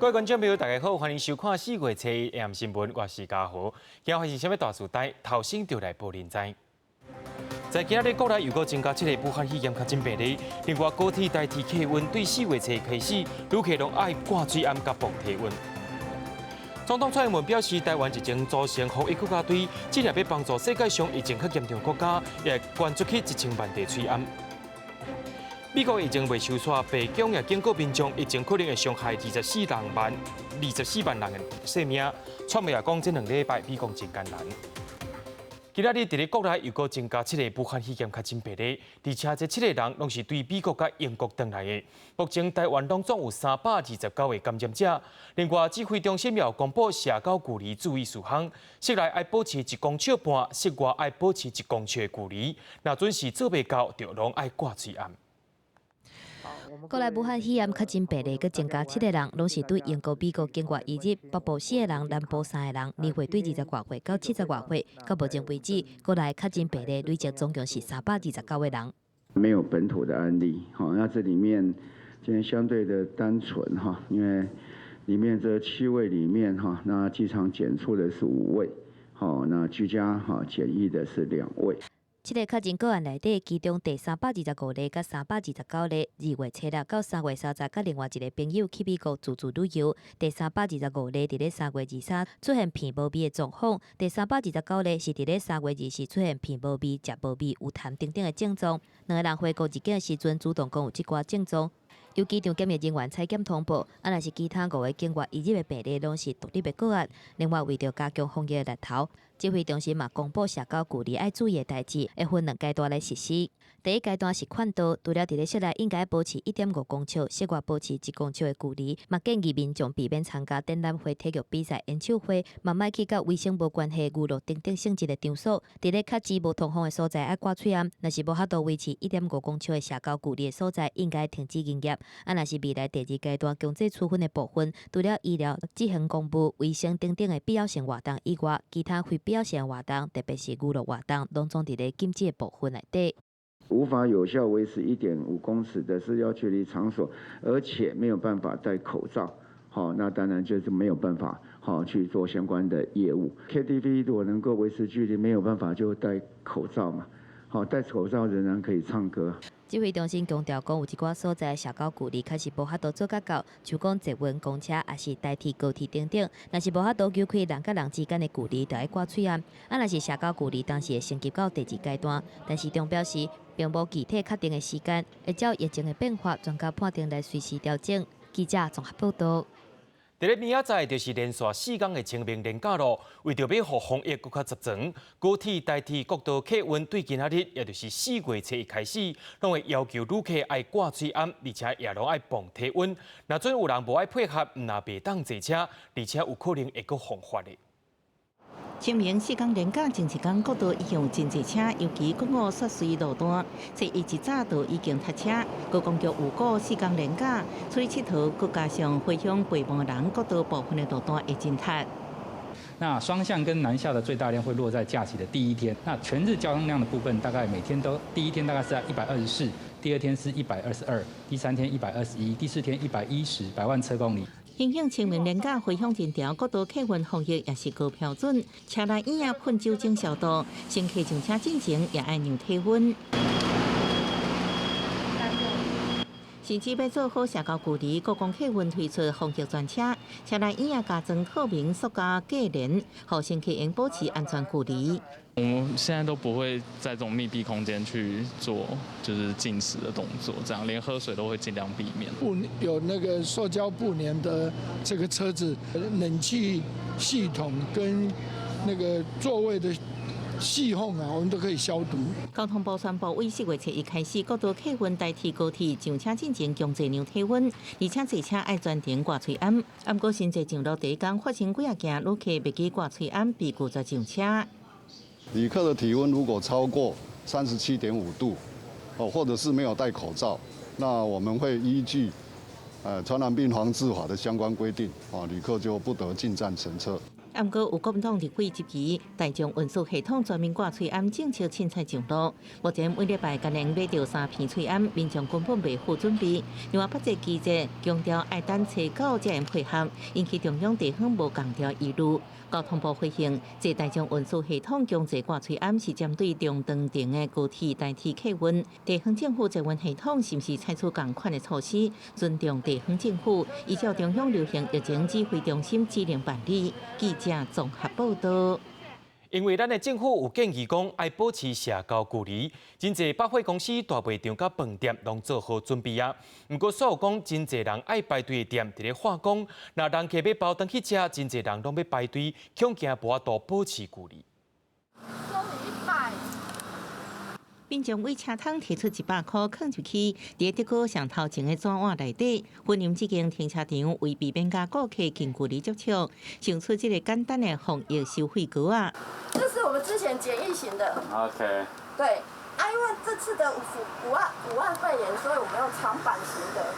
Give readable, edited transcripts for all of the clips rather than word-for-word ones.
各位观众朋友，大家好，欢迎收看4月初一 AM 新闻，我是嘉豪。今日发生什么大事代？头先就来报您知。在今日国内又搁增加7个武汉肺炎确诊病例，另外高铁代替客运对4月初开始，旅客拢爱挂水暗甲泵体温。总统蔡英文表示，台湾已经组成防疫国家队，尽力要帮助世界上疫情较严重国家，也捐出去1000万袋水暗。美国疫情未收煞，北京也警告民众，疫情可能会伤害24万人的性命。川普也讲，这2礼拜美国真艰难。今仔日伫咧国内又搁增加7个武汉肺炎确诊病例，而且这7个人拢是对美国甲英国回来的。目前台湾拢总有329个感染者。另外，指挥中心也公布社交距离注意事项：室内爱保持1公尺半，室外爱保持1公尺的距离。若准是做袂到，就拢爱挂水暗。国内武汉肺炎确诊病例佮增加7个人，拢是对英国、美国境外移入，北部4个人，南部3个人，年岁对20外岁到70外岁。到目前为止，国内确诊病例累计总共是329个人。没有本土的案例，那这里面今天相对的单纯因为里面这7位里面那机场检出的是5位，那居家检疫的是2位。7个确诊个案内底，其中第325例甲329例2月7日到3月30，甲另外一个朋友去美国自助旅游。第325例伫咧3月23出现鼻无味的状况，第329例是伫咧3月20出现鼻无味、食无味、有痰等等的症状。2个人回国入境的时阵，主动讲有即寡症状。由机场检疫人员采检通报，若是其他5个境外移入的病例，拢是独立的个案。另外，为着加强防疫的力头，指挥中心嘛公布社交距离爱注意的代志，会分2阶段来实施。第一阶段是劝导，除了伫咧室内应该保持1.5公尺，室外保持1公尺的距离。嘛建议民众避免参加展览会、体育比赛、演唱会，嘛莫去甲卫生无关系、娱乐等等性质的场所。伫咧较挤无通风的所在爱挂嘴暗，若是无法度维持1.5公尺的社交距离的所在，应该停止营业。若是未来第2阶段强制处分的部分，除了医疗、执行公务、卫生等等的必要性活动以外，其他非必要性的活动，特别是娱乐活动，拢总伫咧禁止的部分内底。无法有效维持1.5公尺的社交距离场所，而且没有办法戴口罩，那当然就是没有办法去做相关的业务。KTV 如果能够维持距离，没有办法就戴口罩嘛，戴口罩仍然可以唱歌。指挥中心强调讲，有一寡所在社交距离确实无法度做甲到，像讲坐运公车，也是代替高铁等等。若是无法度求开人甲人之间的距离，就要挂嘴暗。若是社交距离，当时会升级到第2阶段。但是中表示，并无具体确定的时间，会照疫情的变化，专家判定来随时调整。记者综合报道。伫咧明仔载就是连续4天的清明连假咯，为着要互防疫更加十全，高铁代替国道客运对今仔日，也就是4月初一开始，拢会要求旅客爱挂水暗，而且也拢爱泵体温。若准有人无爱配合，那袂当坐车，而且有可能会搁犯法的。清明4天连假前1天，国道已经有真侪车，尤其国五雪隧路段，初一早就已经塞车。高公局预估4天连假，出去佚佗，佮加上回乡陪伴的人，国道部分的路段会真塞。那双向跟南下的最大量会落在假期的第1天。那全日交通量的部分，大概每天都第1天大概是在124，第2天是122，第3天121，第4天110，百万车公里。影响清明连假回乡人潮，国道客运防疫也是高标准，车内椅啊喷酒精消毒，乘客上车进前也爱量体温。甚至要做好社交距离，各公客运推出防疫专车，车内椅啊加装透明塑胶隔帘，让乘客应保持安全距离。我们现在都不会在这种密闭空间去做就是进食的动作，这样连喝水都会尽量避免。有那个塑胶布帘的这个车子，冷气系统跟那个座位的细缝我们都可以消毒。交通部宣布，为4月初一开始，国道客运代替高铁上车进前强制量体温，而且坐车爱专程挂嘴暗。不过新制上路第1天发生几件旅客袂记挂嘴暗，被拒绝上车。旅客的体温如果超过37.5度，或者是没有戴口罩，那我们会依据传染病防治法的相关规定，旅客就不得进站乘车。不过有国民党立委质疑大众运输系统全面挂催案政策凊彩上路。目前每礼拜共能买到3片催案，民众根本未负准备。另外，八节记者强调爱等初9才能配合，引起中央地方无共调疑虑。交通部回应，这大众运输系统强制挂催案是针对中长程的高铁代替客运。地方政府载运系统是毋是采取同款的措施，尊重地方政府，依照中央流行疫情指挥中心指令办理。记者综合报道。因为咱的政府有建议讲爱保持社交距离，真侪百货公司、大卖场甲饭店拢做好准备啊。不过，所有讲真侪人爱排队的店伫咧化工，若人客要包登去吃，真侪人拢要排队，恐惊无法度保持距离。民众为车窗提出100块放入去，伫德国上头前的纸碗内底。婚姻这间停车场为避免甲顾客近距离接触，想出这个简单的防疫收费QR啊。这是我们之前简易型的。OK。对，因为这次的5万肺炎，所以我们用长板型的。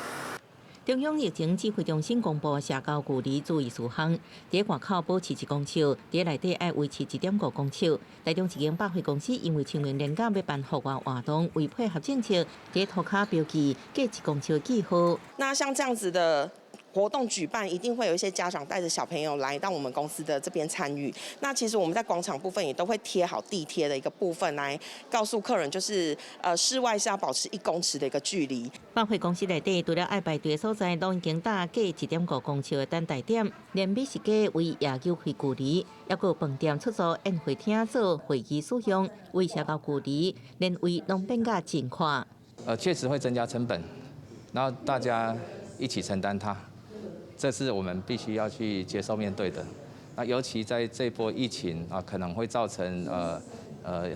中央疫情指挥中心公布社交距离注意事项，伫外口保持1公尺，伫内底要维持1.5公尺。台中一间百货公司因为清明连假要办户外活动，为配合政策，伫涂骹标记隔1公尺记号。那像这样子的活动举办，一定会有一些家长带着小朋友来到我们公司的这边参与。那其实我们在广场部分也都会贴好地贴的一个部分，来告诉客人，就是室外是要保持1公尺的一个距离。百货公司内底除了爱排队的所在，拢已经搭隔1.5公尺的等待点，连美食街为野球会距离，也有饭店出租宴会厅做会议使用，为社交距离，连位拢变甲真宽。确实会增加成本，然后大家一起承担它。这是我们必须要去接受面对的。那尤其在这波疫情啊，可能会造成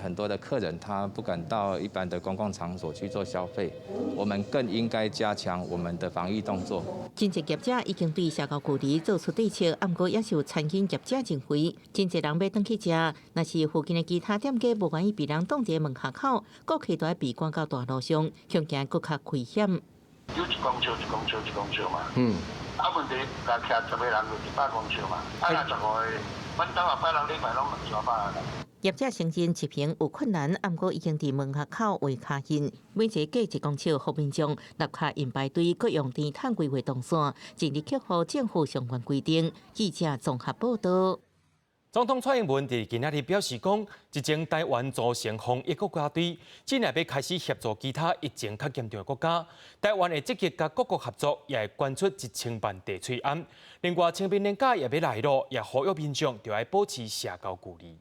很多的客人他不敢到一般的公共场所去做消费，我们更应该加强我们的防疫动作。真侪业者已经对社交距离做出对策，不过也是有餐饮业者认为，真侪人要回去吃，若是附近的其他店家无愿意被人挡在门口口，顾客都要被赶到大路上，恐惊更加危险。有1公尺嘛。问题，若徛10个人就100公尺嘛。若15个，阮兜也摆人礼拜拢200个。业者承认执行有困难，不过已经伫门口口画卡印，每一隔1公尺，互民众立卡印排队，各用电碳规划动线，尽力克服政府相关规定。记者综合报道。总统蔡英文伫今仔日表示讲，一前台湾组成防疫国家队，今日要开始协助其他疫情较严重的国家。台湾会积极甲各国合作，也会捐出1000万地催案。另外，清明年假也要来咯，也呼吁民众就要保持社交距离。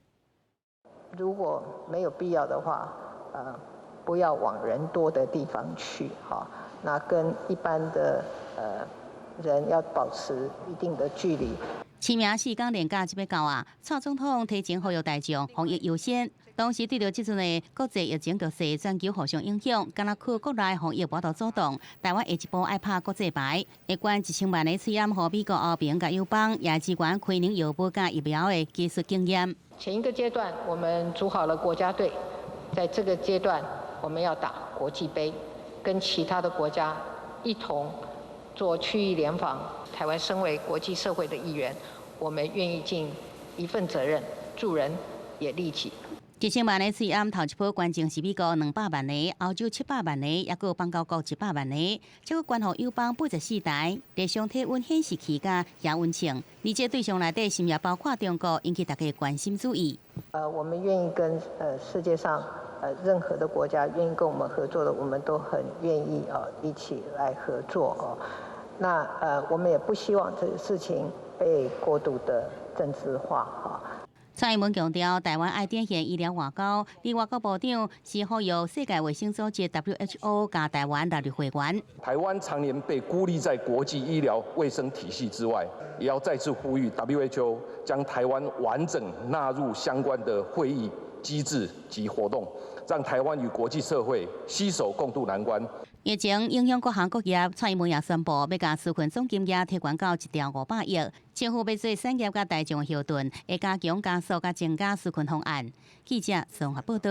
如果没有必要的话，不要往人多的地方去，哈。那跟一般的人要保持一定的距离。清明4天连假就要到啊！蔡总统提前呼吁大众防疫优先，同时对着即阵的国际疫情局势全球互相影响，敢若靠国内防疫无法主动，台湾下一步爱拍国际牌，会捐1000万的催案，予美国、欧盟甲友邦也支援开宁药物甲疫苗的技术经验。前一个阶段我们组好了国家队，在这个阶段我们要打国际杯，跟其他的国家一同做区域联防。台湾身为国际社会的一员，我们愿意尽一份责任，助人也利己。1000万的催案头一波捐赠是美国200万个，欧洲700万个，也有邦交国100万个，这个捐予友邦84台，地上体温显示器甲亚温枪，而这对象内底甚也包括中国，引起大家关心注意。我们愿意跟世界上任何的国家愿意跟我们合作的，我们都很愿意一起来合作。那我们也不希望这个事情被过度的政治化哈。蔡英文强调，台湾爱展现医疗外交，而外交部长是呼吁世界卫生组织 WHO 加台湾纳入会员。台湾常年被孤立在国际医疗卫生体系之外，也要再次呼吁 WHO 将台湾完整纳入相关的会议机制及活动，让台湾与国际社会携手共度难关。疫情影响各行各业，蔡英文也宣布要将纾困总金额提悬到1.5亿。政府要做产业甲大众的后盾，会加强加速甲增加纾困方案。记者综合报道。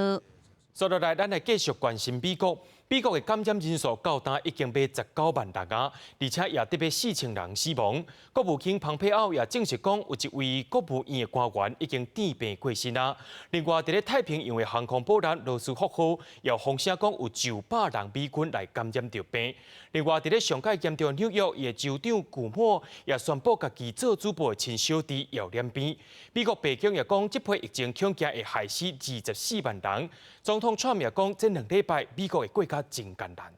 接落来，咱来继续关心美国。美国的感染人数到达已经被19万人啊，而且也得被4000人死亡。国务卿蓬佩奥也证实讲，有一位国务院的官员已经治病过身啊。另外，在太平洋的航空母舰罗斯福号也风声讲有900人美军来感染着病。另外，在上届严重纽约的州长古莫也宣布家己做主播的亲小弟要染病。美国白宫也讲，这批疫情恐惊会害死24万人。总统川普也讲，这2礼拜美国会过较真艰难。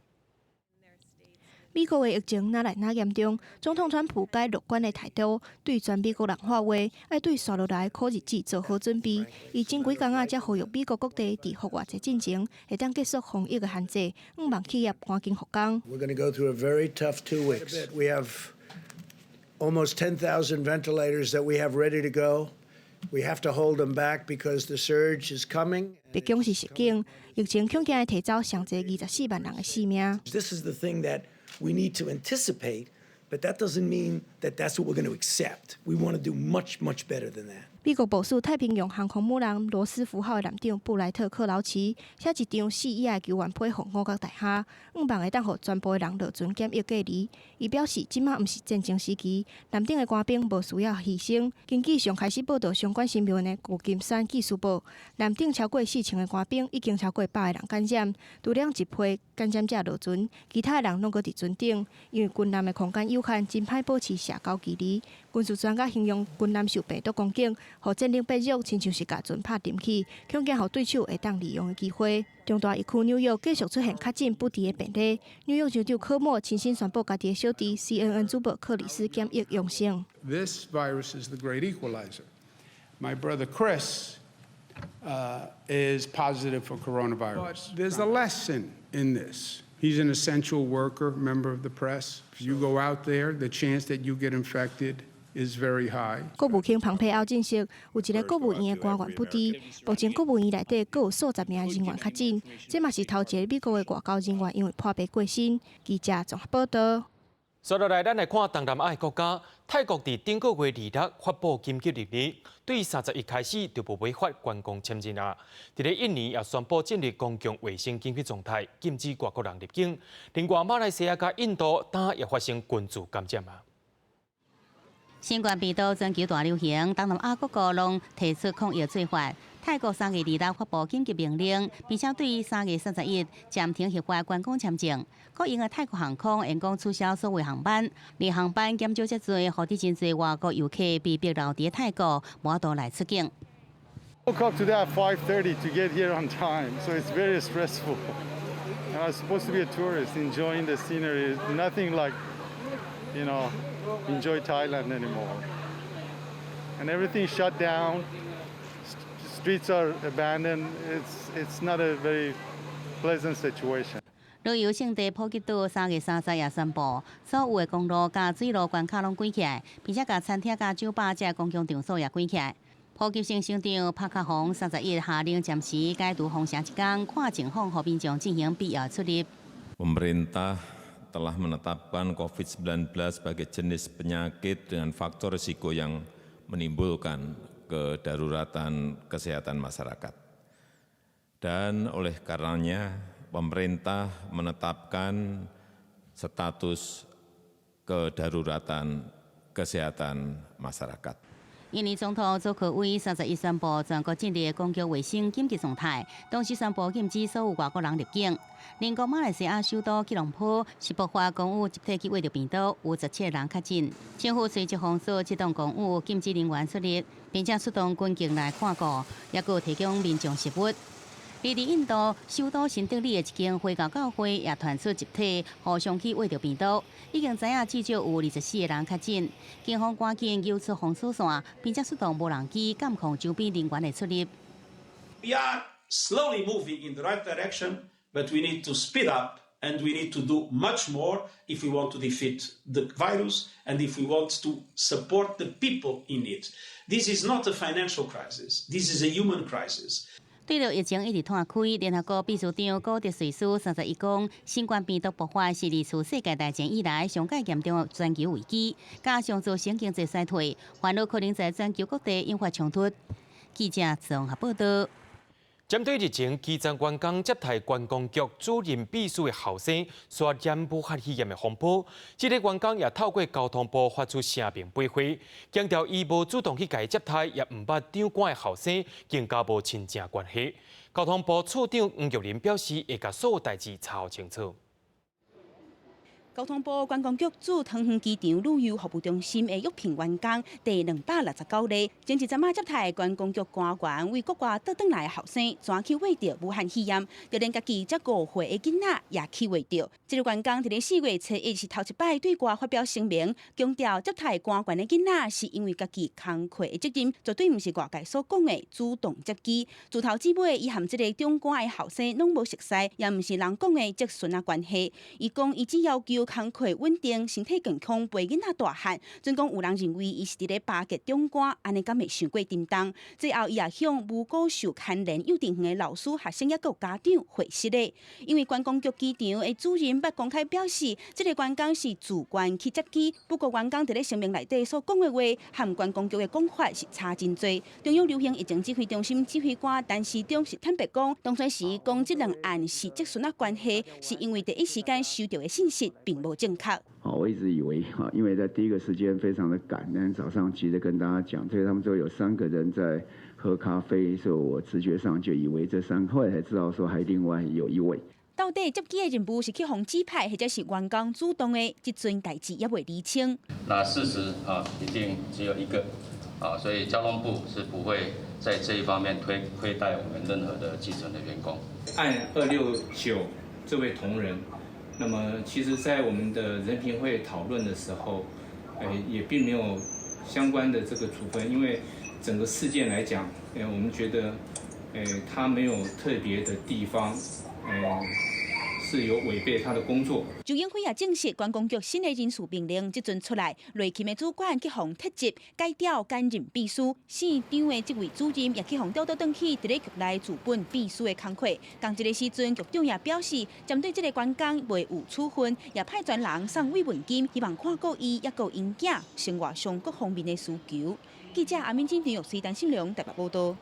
美国的疫情哪来哪严重？总统川普该乐观的态度，对全美国人话话，要对刷落来的苦日子做好准备。伊前几天才呼吁美国各地伫复活节进程会当结束防疫的限制，希望企业赶紧复工。We're going to go through a very tough 2 weeks. We have almost 10,000 ventilators that we have ready to go. We have to hold them back because the surge is coming. 白宫是实警，疫情恐惊会提走上侪24万人的性命。 This is the thing that we need to anticipate, but that doesn't mean that that's what we're going to accept. We want to do much, much better than that. 美国部署太平洋航空母舰罗斯福号的舰长布莱特·克劳奇写一张4页的求援批予5角大厦，希望会当予全部的人落船检疫隔离。伊表示，即马毋是战争时期，舰顶的官兵无需要牺牲。根据上开始报道相关新闻的旧金山纪事报，舰顶超过4000的官兵已经超过100个人感染，除了一批感染者落船，其他的人拢搁伫船顶。因为军舰的空间有限，真歹保持社交距离。军事专家形容军舰受病毒攻击，互占领北约亲像是甲船拍沉去，恐惊互对手会当利用的机会。中大疫区纽约继续出现确诊不治的病例，纽约州长科莫亲身宣布家己的小弟 CNN 主播克里斯检疫阳性。This virus is the great equalizer. My brother Chris is positive for coronavirus. But there's a lesson in this. He's an essential worker, member of the press. If you go out there, the chance that you get infected is very high. 国务卿蓬佩奥证实，有一个国务院的官员不治。目前国务院内底各有数十名人员确诊，这嘛是头一个美国的外交人员因为破病过身。记者综合报道。接落来，咱来看东南亚国家泰国伫顶个月2日发布紧急令令，对31开始就无违法观光签证啊。伫咧印尼也宣布进入公共卫生紧急状态，禁止外国人入境。另外，马来西亚甲印度等也发生群聚感染啊。新冠病毒全球大流行，东南亚各国拢提出抗疫做法。泰国3月2日发布紧急命令，并且对3月31日暂停合法观光签证。国营的泰国航空员工取消所有航班，而航班减少遮多，导致真侪外国游客被逼留伫泰国，无法度来出境。Woke up today at 5:30 to get here on time, so it's very stressful. And I was supposed to be a tourist, enjoying the scenery. Nothing like, enjoy Thailand anymore. And everything shut down. Streets are abandoned. It's not a very pleasant situation. 旅游胜地普吉岛3月30日也宣布，所有的公路甲水路关卡拢关起来，并且甲餐厅甲酒吧这公共场所也关起来。普吉省省长帕卡洪31日下令暂时解除封城1天，看情况互民众进行必要出入。Pemerintah telah menetapkan COVID-19 sebagai jenis penyakit dengan faktor risiko yang menimbulkan kedaruratan kesehatan masyarakat. Dan oleh karenanya, pemerintah menetapkan status kedaruratan kesehatan masyarakat. 印尼总统佐科威31宣布全国进入公共卫生紧急状态，同时宣布禁止所有外国人入境。邻国马来西亚首都吉隆坡是爆发公务集体去挖着病毒，有17人确诊。政府随即封锁这栋公务，禁止人员出入，并且出动军警来看顾，也有提供民众食物。而伫印度首都新德里的一间回教教会也传出集体互相去挖着病毒，已经知影至少有24个人确诊。警方赶紧揪出封锁线，并且出动无人机监控周边人员的出入。We are slowly moving in the right direction, but we need to speed up and we need to do much more if we want to defeat the virus and if we want to support the people in it. This is not a financial crisis. This is a human crisis. 对着疫情一直拖开，联合国秘书长古特瑞斯31讲，新冠病毒爆发是自世界大战以来上界严重的全球危机，加上造成经济衰退，烦恼可能在全球各地引发冲突。记者综合报道。针对日前基层员工接待观光局主任秘书的后生刷染武汉肺炎的风波，这个员工也透过交通部发出声明回馈，强调伊无主动去甲伊接待，也毋捌长官的后生，更加无亲情关系。交通部处长黄玉玲表示，会甲所有代志查好清楚。交通部观光局驻桃园机场旅游服务中心的约聘员工第269例，前一阵仔接待观光局官员为国外倒转来的后生，全去为着武汉肺炎，就连家己才5岁的囡仔也去为着。这个员工伫咧4月初1是头一摆对外发表声明，强调接待官员的囡仔是因为家己工课的责任，绝对毋是外界所讲的主动接机。自头至尾，伊和这个长官的后生拢无熟识，也毋是人讲的接孙仔关系。伊讲，伊只要求工课稳定，身体健康，陪囡仔大汉。准讲有人认为伊是伫咧巴结长官，安尼敢会伤过叮当。最后伊也向无辜受牵连幼稚园的老师、学生也有家长回失咧。因为观光局机场的主任捌公开表示，这个员工是主观去接机，不过员工伫咧声明内底所讲的话，和观光局的讲法是差真多。中央流行疫情指挥中心指挥官陈时中是坦白讲，当初时讲这2案是接孙仔关系，是因为第一时间收到的信息并无正确。我一直以为因为在第一个时间非常的赶，但早上急着跟大家讲，所以他们说有3个人在喝咖啡，所以我直觉上就以为这3个，后来才知道说还另外有1位。到底接机的任务是去互指派，或者是员工主动的，这阵代志也未厘清。那事实一定只有一个所以交通部是不会在这一方面亏待我们任何的基层的员工。按269这位同仁。那么，其实，在我们的人评会讨论的时候，也并没有相关的这个处分，因为整个事件来讲，我们觉得，他没有特别的地方，是有违背他的工作。周永辉也证实，观光局新的人事命令即阵出来，内勤的主管去互特辑改调担任秘书，现场的这位主任也去互调转去伫咧局内主本秘书的工课。同一个时阵，局长也表示，针对这个员工未有处分，也派专人送慰问金，希望看过伊也有因囝生活上各方面的需求。记者阿敏金뉴스陈信良台北报道。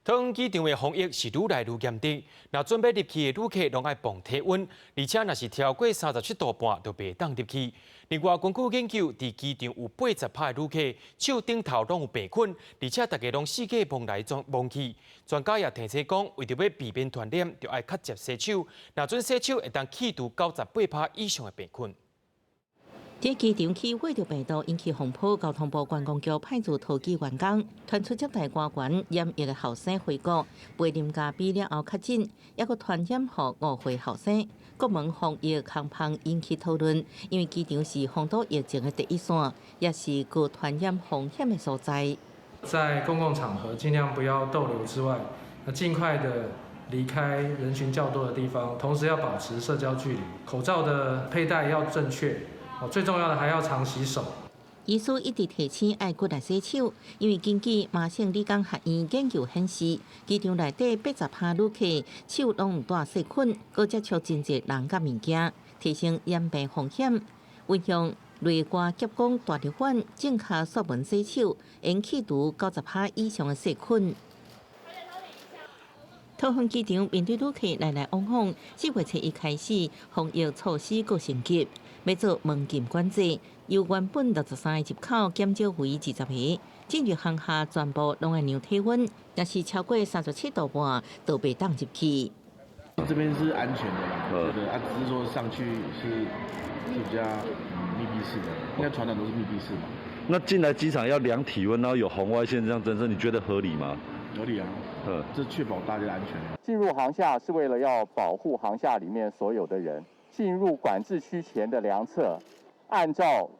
桃园机场的防疫是愈来愈严重，若准备入去的旅客拢爱磅体温，而且若是超过37度半，就袂当入去。另外，根据研究，伫机场有80%的旅客手顶头拢有病菌，而且大家拢四界摸来摸去。专家也提醒讲，为着要避免传染，就爱较接洗手。若准洗手会当去除98%以上的病菌。在机场去挖着病毒引起风波，交通部观光局派驻桃机员工传出接待官员染疫的后生回国，陪啉咖啡了后确诊，也佫传染予5岁后生。国门防疫空棚引起讨论，因为机场是防堵疫情的第一线，也是具传染风险的所在。在公共场合尽量不要逗留之外，尽快的离开人群较多的地方，同时要保持社交距离，口罩的佩戴要正确。最重要的还要常洗手。医师一直提醒爱过来洗手，因为根据麻省理工学院研究显示，机场内底80%旅客手拢有带细菌，佮接触真侪人甲物件，提升染病风险。运用内外夹攻大流管正确锁门洗手，应去除90%以上的细菌。桃园机场面对旅客来往往，4月初1开始，防疫措施各升级。要做门禁管制，由原本63个入口减少为20个，进入航厦全部拢要量体温，但是超过37度半都袂当入去。这边是安全的啦，我觉得只是说上去是比较密闭式的，应该传染都是密闭式嘛。那进来机场要量体温，然后有红外线这样侦测，你觉得合理吗？合理啊，这确保大家的安全。进入航厦是为了要保护航厦里面所有的人。进入管制区前的量测，按照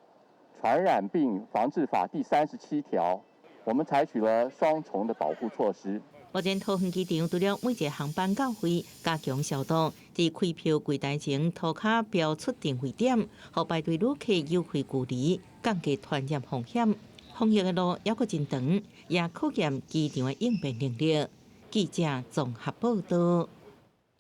《传染病防治法》第37条，我们采取了双重的保护措施。目前桃园机场除了每一个航班到位加强消毒，在开票柜台前涂骹标出定位点，互排队旅客优惠距离，降低传染风险。防疫的路还佫真长，也考验机场的应变能力。记者综合报道。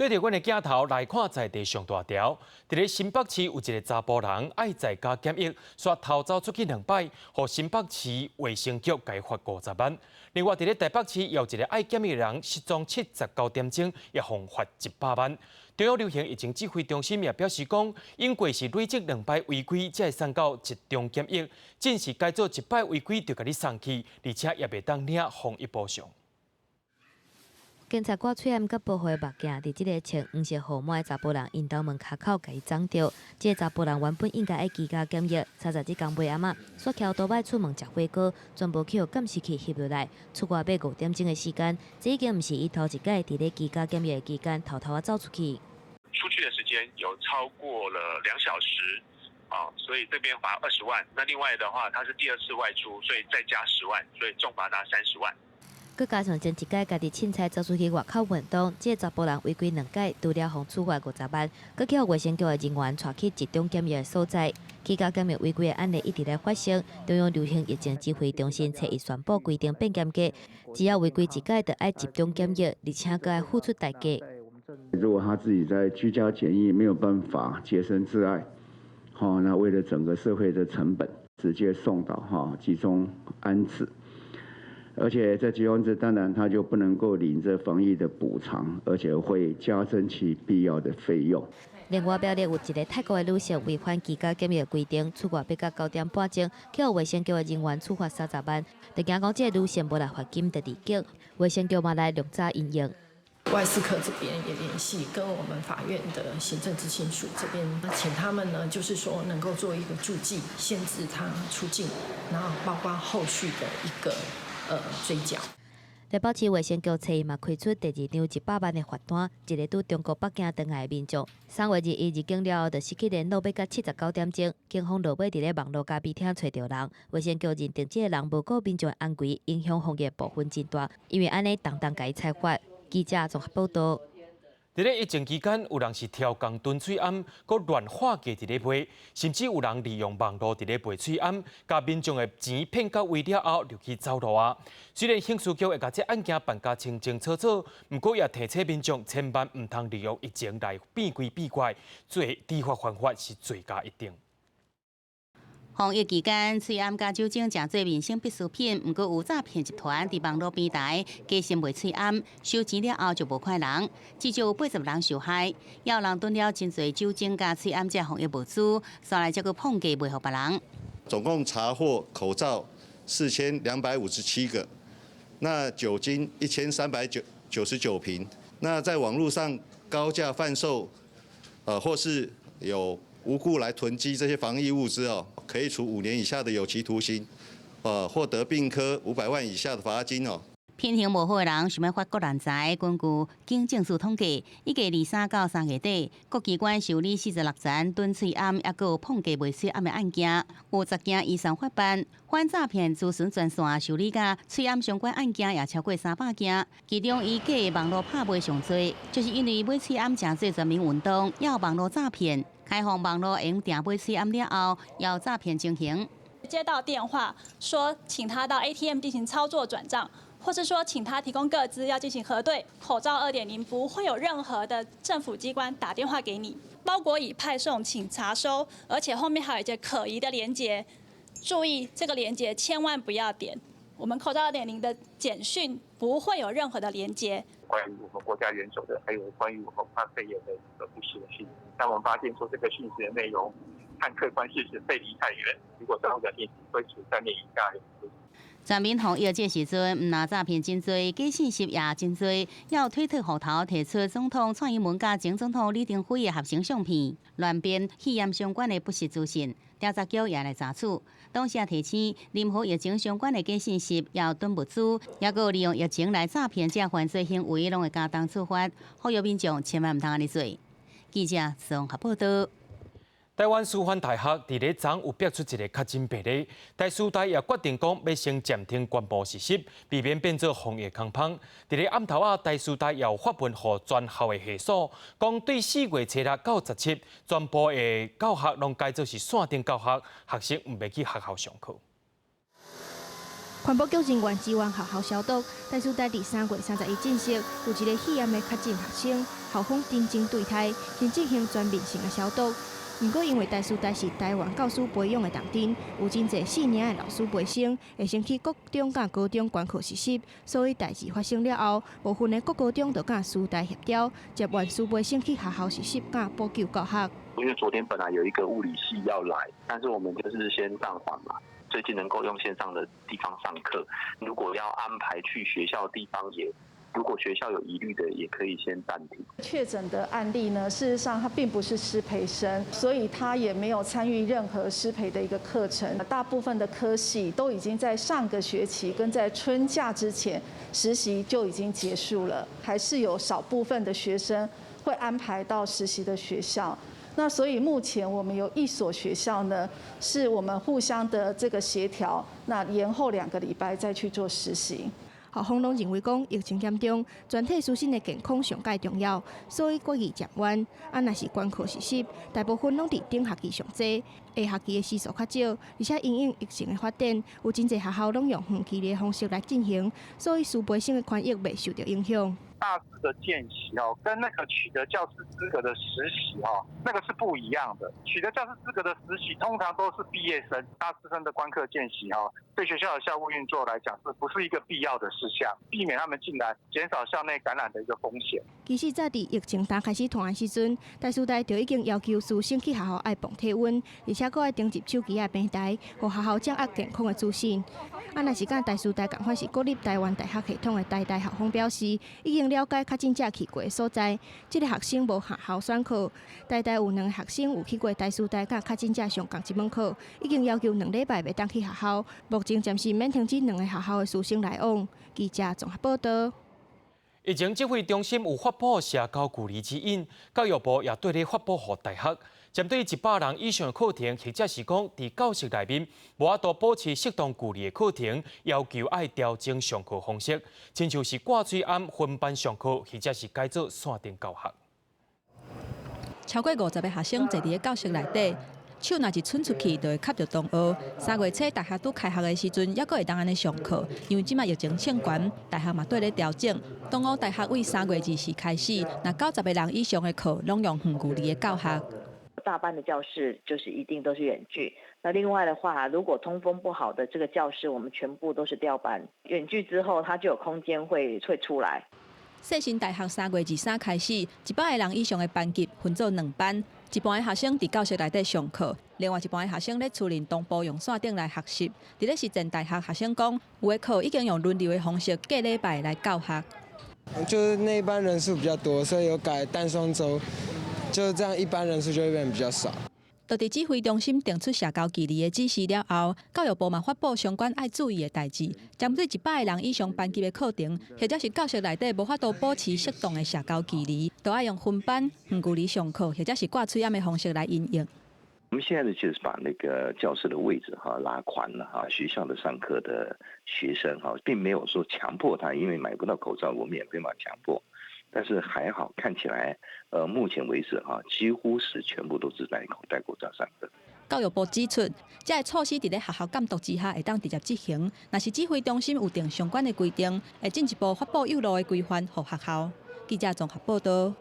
对着阮的镜头来看在地上大条，伫咧新北市有一个查甫人爱在家检疫，煞偷走出去2摆，互新北市卫生局改罚50万。另外，伫咧台北市有一个爱检疫的人失踪79点钟，也罚100万。中央流行疫情指挥中心也表示讲，因过是累积2摆违规，才会送到集中检疫，正是改做1摆违规就甲你送去，而且也袂当领防疫补偿。警察挂喙暗甲保护的目镜，伫即个穿黄色号码的查甫人因兜门骹口，甲伊撞着。即个查甫人原本应该爱居家检疫，查即天尾暗仔，煞翘倒摆出门食火锅，全部去监视器翕落来。出外要5点钟的时间，这已经毋是伊头一届伫咧居家检疫的期间偷偷走出去。出去的时间有超过了2小时，所以这边罚20万。那另外的话，他是第2次外出，所以再加10万，所以重罚他30万。佮加上前一届家己凊彩走出去外口运动，即个查甫人违规2届，除了互处罚50万，佮叫卫生局的人员带去集中检疫的所在。居家检疫违规的案例一直在发生，中央流行疫情指挥中心初一宣布规定变严格，只要违规1届，就要集中检疫，而且佮要付出代价。如果他自己在居家检疫没有办法洁身自爱，那为了整个社会的成本，直接送到集中安置。而且在集中安置，当然他就不能够领这防疫的补偿，而且会加征其必要的费用。另外，表列有一个泰国的女性违反居家检疫的规定，出外要到9点半钟，叫卫生局的人员处罚30万。就惊讲这个女性无来罚金就离境，卫生局嘛来量查应用。外事科这边也联系跟我们法院的行政执行署这边，请他们呢，就是说能够做一个注记，限制他出境，然后包括后续的一个追缴。台北市卫生局初一嘛开出第2张100万的罚单，一个拄中国北京回来的民众，3月2日入境了后，就失去联络，要到79点钟，警方落尾伫咧网络咖啡厅找到人，卫生局认定这个人无顾民众的安危，影响防疫部分真大，因为安尼当甲伊采罚。记者综合报道。伫咧疫情期间，有人是挑工蹲水颔，佮乱画价伫咧卖，甚至有人利用网络伫咧卖水颔，甲民众的钱骗到位了后，就去走路啊。虽然刑事局会甲这案件办甲清清楚楚，不过也提醒民众千万唔通利用疫情来变鬼变怪，做知法犯法是罪加一定。防疫期间，翠暗甲酒精正做民生必需品，不过有诈骗集团伫网络平台假先卖翠暗，收钱了后就无快人，至少有80人受害，也有人囤了真侪酒精甲翠暗这防疫物资，后来再去碰价卖互别人。总共查获口罩4257个，那酒精1399瓶，那在网络上高价贩售，或是有无故来囤积这些防疫物资可以处5年以下的有期徒刑，或得并科500万以下的罚金品行无好的人想要发国难财，根据警政署统计，1月23到3月底，各机关受理46件囤翠暗，也有碰价卖水暗的案件，有10件以上发办。反诈骗咨询专线受理甲翠暗相关案件也超过300件，其中以假的网络拍卖上多，就是因为买翠暗诚做全民运动，也有网络诈骗。开放网络用订买翠暗了后，也有诈骗情形。接到电话说，请他到 ATM 进行操作转账，或是说请他提供个资要进行核对。口罩2.0不会有任何的政府机关打电话给你，包裹已派送，请查收，而且后面还有一些可疑的连结，注意这个连结千万不要点。我们口罩2.0的简讯不会有任何的连结。关于我们国家元首的，还有关于我们武汉肺炎的一个不实的讯息，但我们发现说这个讯息的内容和客观事实背离太远，如果这样的讯息会处3年以下的。全民防疫这时阵，唔拿诈骗真多，假信息也真多，也有推特号头提出总统蔡英文甲前总统李登辉的合成相片，乱编肺炎相关的不实资讯。调查局也来查处，当时也提醒，任何疫情相关的假信息、要囤物资，也有利用疫情来诈骗这犯罪行为，拢会加重处罚，呼吁民众千万唔通安尼做。记者综合报道。台湾师范大学伫咧昨有逼出一个确诊病例，台师大也决定讲要先暂停宣布实施，避免变做防疫空棚。伫咧暗头台师大也有发文予全校的系所，讲对4月初6到17，全部的教学拢改做是线顶教学，学生唔袂去学校上课。环保局人员支援学校消毒。台师大第3月31正式有一个肺炎的确诊学生，校方认真对待，并进行全面性的消毒。不过，因为台师大是台湾教师培养的重镇，有真侪4年的老师培生会升起国中甲高中专科实习，所以代志发生了后，部分的国高中就甲师大协调，接援师培生去学校实习，甲补救教学。因为昨天本来有一个物理系要来，但是我们就是先暂缓嘛。最近能够用线上的地方上课，如果要安排去学校的地方如果学校有疑虑的，也可以先暂停。确诊的案例呢，事实上他并不是师培生，所以他也没有参与任何师培的一个课程。大部分的科系都已经在上个学期跟在春假之前实习就已经结束了，还是有少部分的学生会安排到实习的学校。那所以目前我们有1所学校呢，是我们互相的这个协调，那延后2个礼拜再去做实习。校方拢认为讲疫情严重，全体师生的健康上介重要，所以决议暂缓。若是专科实习，大部分拢伫顶学期上济，下学期的时数较少，而且因应疫情的发展，有真侪学校拢用远距离的方式来进行，所以师培生的权益未受到影响。大四的见习跟那个取得教师资格的实习那个是不一样的。取得教师资格的实习通常都是毕业生、大四生的观课见习对学校的校务运作来讲，是不是一个必要的事项？避免他们进来，减少校内感染的一个风险。其实早伫疫情刚开始传的时阵，台师大就已经要求师生去学校爱磅体温，而且佫爱订集手机的平台，互学校掌握健康的资讯。若是甲台师大共款是国立台湾大学系统的台大校方表示，已经了解确诊者去过的所在，这个学生无下校选课。台大有2个学生有去过台师大甲确诊者上同一门课，已经要求2礼拜袂当去学校。目前暂时免停止2个学校的师生来往。记者综合报道。疫情指挥中心有发布社交距离指引，教育部也对咧发布予大学，针对100人以上的课程，或者是讲伫教室内面无法度保持适当距离的课程，要求爱调整上课方式，亲像是挂嘴暗分班上课，或者是改做线顶教学。超过50个学生坐伫教室内底。手若是伸出去，就会吸着同学。3月初大学拄开学的时阵，还阁会当安尼上课，因为即马疫情升悬，大学嘛对咧调整。东吴大学为3月24开始，那90个人以上的课，拢用远距离的教学。大班的教室就是一定都是远距。那另外的话，如果通风不好的这个教室，我们全部都是调班。远距之后，它就有空间会出来。世新大学3月23开始，100个人以上的班级分做2班。一半的学生伫教室内底上课，另外一半的学生咧厝邻东部用线顶来学习。伫咧实践大学学生讲，有的课已经用轮流的方式隔礼拜来教学。就是那一班人数比较多，所以有改单双周，就这样一般人数就会变得比较少。就伫指挥中心定出社交距离的指示了后，教育部嘛发布相关爱注意的代志，针对100个人以上班级的课程，或者是教室内底无法度保持适当的社交距离，都要用分班、远距离上课，或者是挂嘴暗的方式来应用。我们现在呢，就是把那个教室的位置拉宽了学校的上课的学生并没有说强迫他，因为买不到口罩，我们也没办法强迫。但是还好，看起来目前为止几乎是全部都是戴口罩上课。教育部指出，这个措施伫咧学校监督之下会当直接执行。若是指挥中心有定相关的规定，会进一步发布有路的规范予学校。记者综合报道。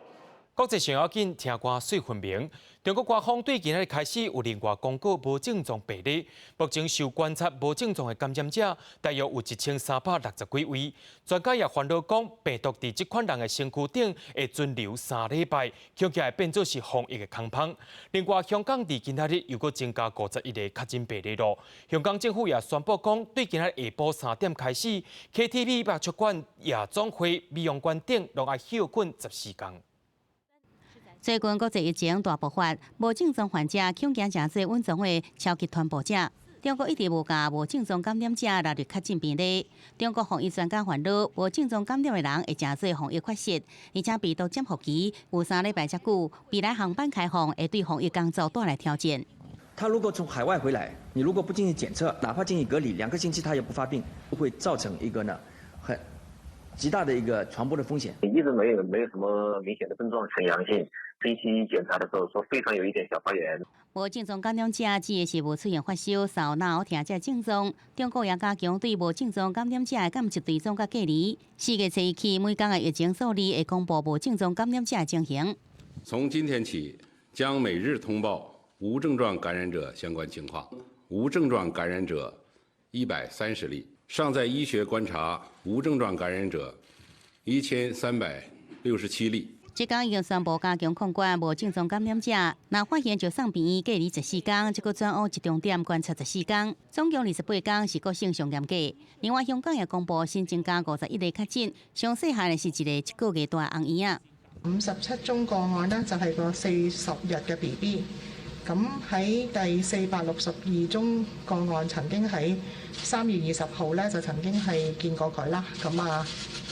国际上要紧，听歌水分明。中国官方对今日开始有另外公告无症状病例，目前受观察无症状的感染者大约有1360几位。专家也烦恼讲，病毒伫这款人的身躯顶会存留3礼拜，恐怕会变作是防疫的空棒。另外，香港伫今日又搁增加51个确诊病例咯。香港政府也宣布讲，对今日下晡3点开始 ，KTV、百出馆、夜总会、美容馆等拢要休困14天。最近国际疫情大爆发，无症状患者恐惊真侪稳总会超级传播者。中国一直无甲无症状感染者纳入确诊病例。中国防疫专家烦恼，无症状感染的人会真侪防疫缺失，而且病毒潜伏期有3礼拜遮久，未来航班开放会对防疫工作带来挑战。他如果从海外回来，你如果不进行检测，哪怕进行隔离2个星期，他也不发病，会造成一个很极大的一个传播的风险。一直没有什么明显的症状呈阳性，分析检查的时候说非常有一点小发炎。无症状感染者指的是无出现发烧、烧脑、疼这症状。中国也加强对无症状感染者的监测追踪甲隔离。4月7日起，每天的疫情数字会公布无症状感染者的情形。从今天起，将每日通报无症状感染者相关情况。无症状感染者130例，尚在医学观察无症状感染者1367例。这天已经宣布加强控管无症状感染者，若发现就送病院隔离14天，再搁转往集中点观察14天，总共28天是个性上严格。另外，香港也公布新增加51例确诊，上细汉的是一个1个月大红婴仔。57宗個案呢，就係個40日嘅 BB。咁喺第462宗個案，曾經喺3月20號咧就曾經係見過佢啦。咁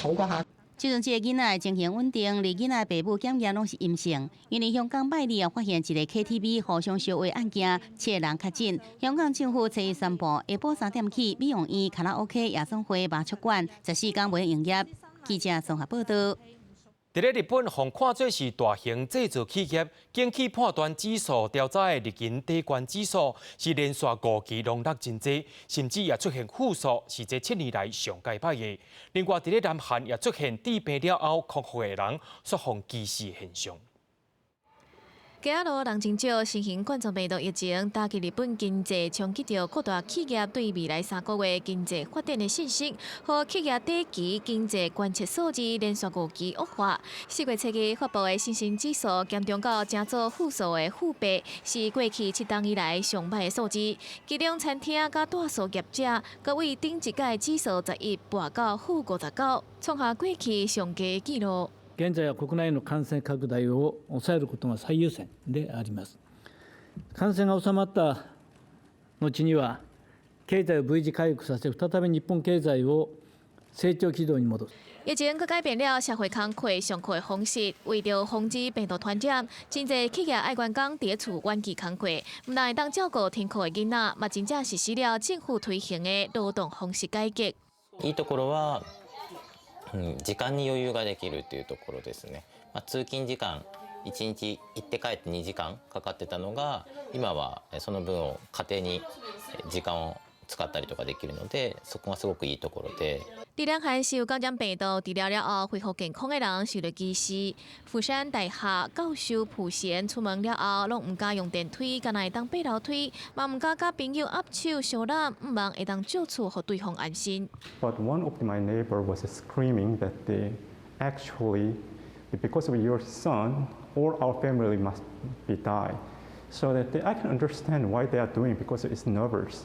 好過下。即陣這個囡仔情形穩定，而囡仔爸母檢驗攏是陰性。因為香港拜二發現一個 KTV 互相燒話案件，7個人確診。香港政府7日宣布，下晡3點起，美容院、卡拉 OK、夜總會、麻雀館14天袂營業。記者綜合報道。在日本，被看作是大型製造企業，景氣判斷指數調查的日經低關指數是連續5期榮落真濟，甚至也出現負數，是這7年來上界歹嘅。另外，在南韓也出現治病了後康復的人說放歧視現象。加路人真少，新型冠状病毒疫情打擊日本經濟，衝擊到各大企業對未來3個月經濟發展的信心，和企業短期經濟觀測數字連續5期惡化。4月7日發布的信心指數減重到正做負數的負8，是過去7檔以來上歹的數字。其中餐廳甲大數業者，各為頂一屆指數11跋到負59，創下過去上佳紀錄。現在は国内の感染拡大を抑えることが最優先であります。感染が収まった後には経済を V 字回復させ、再び日本経済を成長軌道に戻す。疫情佮改变了社会工课上课的方式，为了防止病毒传染，真侪企業愛員工佇厝遠距工課，唔但會當照顧停課的囡仔，嘛真正實施了政府推行的勞動方式改革。いいところは時間に余裕ができるというところですね。通勤時間1日行って帰って2時間かかってたのが今はその分を家庭に時間を使ったりとかできるので、そこがすごくいいところで。伫南韓受感染病毒治療了後恢復健康的人受到歧視。釜山大學教授朴賢出門了後，攏唔敢用電梯，敢若會當爬樓梯，嘛唔敢甲朋友握手相攬，唔望會當借厝，互對方安心。But one of my neighbor was screaming that they actually, because of your son, all our family must be die. So that I can understand why they are doing because it's nervous.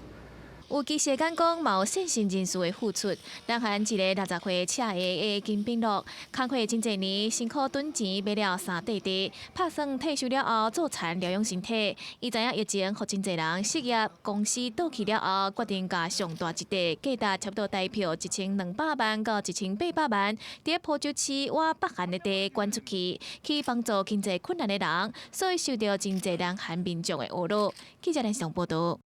有機械眼光，嘛有善心人士的付出。南韓一個60歲赤下的金炳樂，工課真濟年，辛苦囤錢買了3塊地，打算退休了後做田療養身體。伊知影疫情，互真濟人失業，公司倒去了後，決定甲上大一地，價值差不多台票1200萬到1800萬，佇浦州市往北韓的地捐出去，去幫助經濟困難的人，所以受到真濟南韓民眾的侮辱。記者連上報道。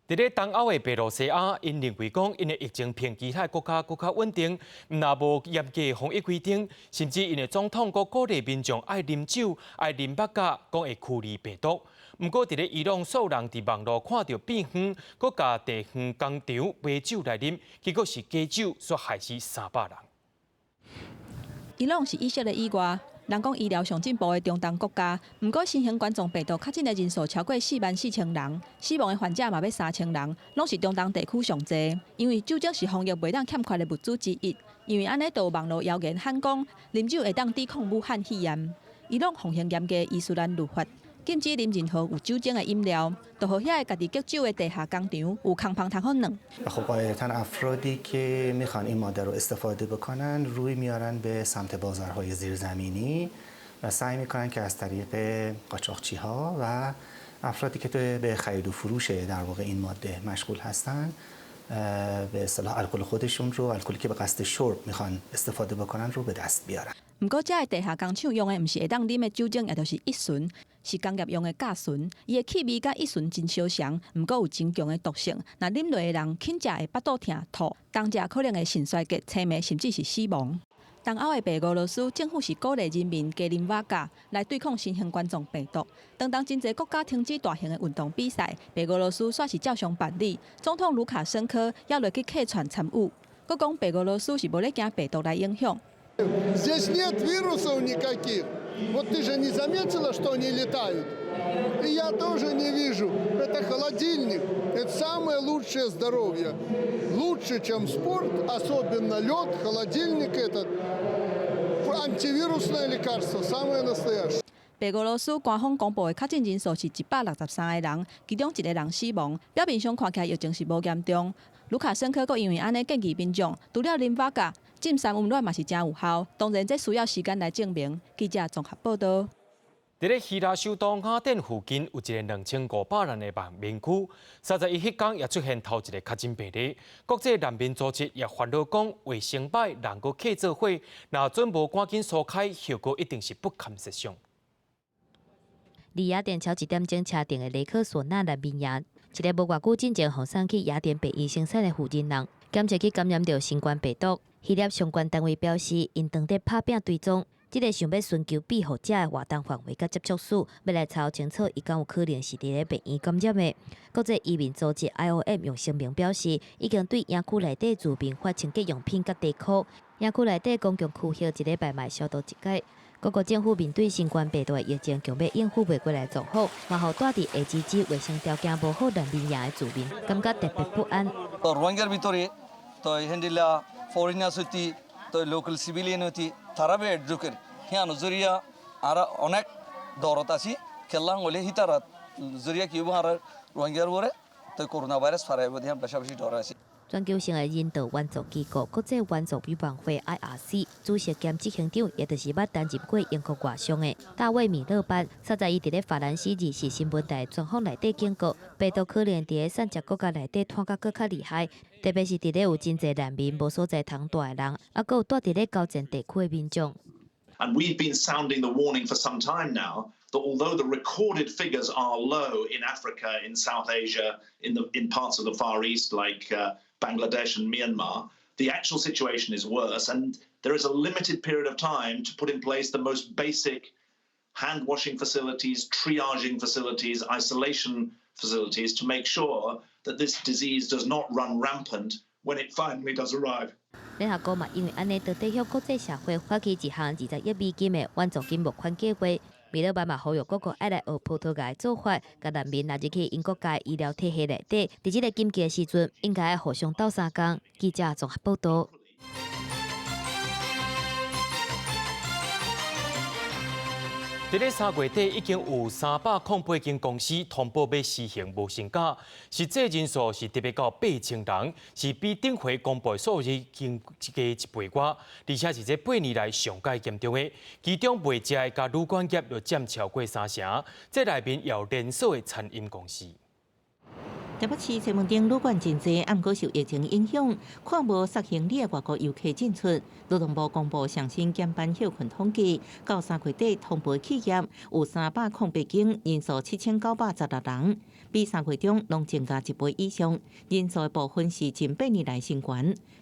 在咧東歐的白羅西亞，因認為講因的疫情比其他國家更加穩定，若無嚴格防疫規定，甚至因的總統閣鼓勵民眾愛啉酒、愛啉八甲，講會驅離病毒。不過，在咧伊朗數人佇網絡看到變園，閣甲地園工廠買酒來啉，結果是假酒，所害死300人。伊朗是以色列以外。人講醫療上進步的中東國家，不過新型冠狀病毒確診的人數超過44000人，死亡的患者嘛要3000人，攏是中東地區上濟。因為酒精是防疫袂當欠缺的物資之一，因為安尼就有網絡謠言喊講啉酒會當抵抗武漢肺炎。伊朗奉行嚴格伊斯蘭律法，禁止啉任何有酒精的飲料，就和遐家己焗酒的地下工廠有空旁通風冷。خب قاعدتاً افرادی که میخوان این ماده رو استفاده بکنن روی میارن به سمت بازارهای زیرزمینی و سعی میکنن که از طریق قاچاقچی‌ها و افرادی که به خرید و فروش در واقع این ماده مشغول هستن به اصطلاح الکل خودشون رو، الکلی که به قصد شرب میخوان استفاده بکنن رو به دست بیارن. 不過，這地下工廠用的唔是會當啉的酒精，也就是乙醇，是工業用的甲醇。伊的氣味甲乙醇真相像，不過有真強的毒性。若啉落的人，輕則會腹肚痛、吐，當食可能會腎衰竭、青霉，甚至是死亡。东欧的白俄罗斯政府是鼓励人民加啉瓦加来对抗新型冠状病毒。当真侪国家停止大型的运动比赛，白俄罗斯却是照常办理。总统卢卡申科也落去客串参与。佮讲白俄罗斯是无咧惊病毒来影响。Здесь нет вирусов никаких. Вот ты же не заметила, что они летают? И я тоже не вижу. Это холодильник. Это самое лучшее здоровье. Лучше, чем спорт, особенно лед, холодильник этот. Антивирусное лекарство, самое настоящее. 白俄罗斯官方公布的确诊人数是163个人，其中1个人死亡，表面上看起来疫情是无严重。卢卡申科阁因为安尼建议民众，除了啉瓦加，浸三温暖嘛是真有效。当然，这需要时间来证明。记者综合报道。伫咧希腊首都雅典附近有一个2500人的难民区，31迄天也出现头一个确诊病例。国际难民组织也烦恼讲，卫生歹人阁客做伙，若准无赶紧疏开，效果一定是不堪设想。离雅典超1点钟车程的雷克索纳难民营，一个无偌久进前互送去雅典北医生产的负责人，检测去感染到新冠病毒。希腊相关单位表示，因当地拍拼追踪，这个想要寻求庇护者的活动范围甲接触数，要来查清楚伊敢有可能是伫咧病院感染的。国际移民组织 IOM 用声明表示，已经对营区内底住民发清洁用品甲地裤，营区内底公共区域1礼拜卖消毒一届。各国政府面对新冠病毒的疫情，强要应付袂过来做好，嘛互住伫下机卫生条件无好难民营的住民感觉特别不安。রোহিঙ্গার ভিতরে তো হ্যান্ডিলা ফরেনার হইতি তো local civilian হইতি তারা বে এডুকের হ্যাঁ জরিয়া আর অনেক দরদ আছি খেললাম হলে হিতারাত জরিয়া কি আর রোহিঙ্গার বরে তো করোনা ভাইরাস ফারাই বদি বেশি বেশি ডর আছি。全球性的人道援助机构国际援助委员会 IRC 主席兼执行长，也就是捌担任过英国外相的大卫米勒班，早在伊伫咧法兰西日是新闻台专访内底警告，病毒可能伫咧产业国家内底传甲更较厉害，特别是伫咧有真侪难民无所在通住的人，啊，佮有住伫咧高层地区的民众。And we've been sounding the warning for some time now that although the recorded figures are low in Africa, in South Asia, in parts of the Far East like Bangladesh and Myanmar, the actual situation is worse, and there is a limited period of time to put in place the most basic hand washing facilities, triaging facilities, isolation facilities to make sure that this disease does not run rampant when it finally does arrive. 联合国嘛，因为安尼，到底向国际社会发起一项20亿美金的援助金募款计划。米勒班嘛呼吁各国爱来学葡萄牙的做法，甲难民纳入去因国家医疗体系内底。伫这个紧急的时阵，应该要互相斗相共。记者综合报道。伫咧3月底，已经有308间公司通报要实行无薪假，实际人数是特别到8000人，是比顶回公布的数字更加1倍多，而且是这8年来上界严重的。其中卖食的甲旅馆业又占超过3成，这内面也有连锁的餐饮公司。台北市西门町旅馆真济，暗过受疫情影响，看无杀行李的外国游客进出。劳动部公布上新减班休群统计，到3月底通报企业有308间，人数7916人，比3月中拢增加1倍以上。人数的部分是近8年来新高。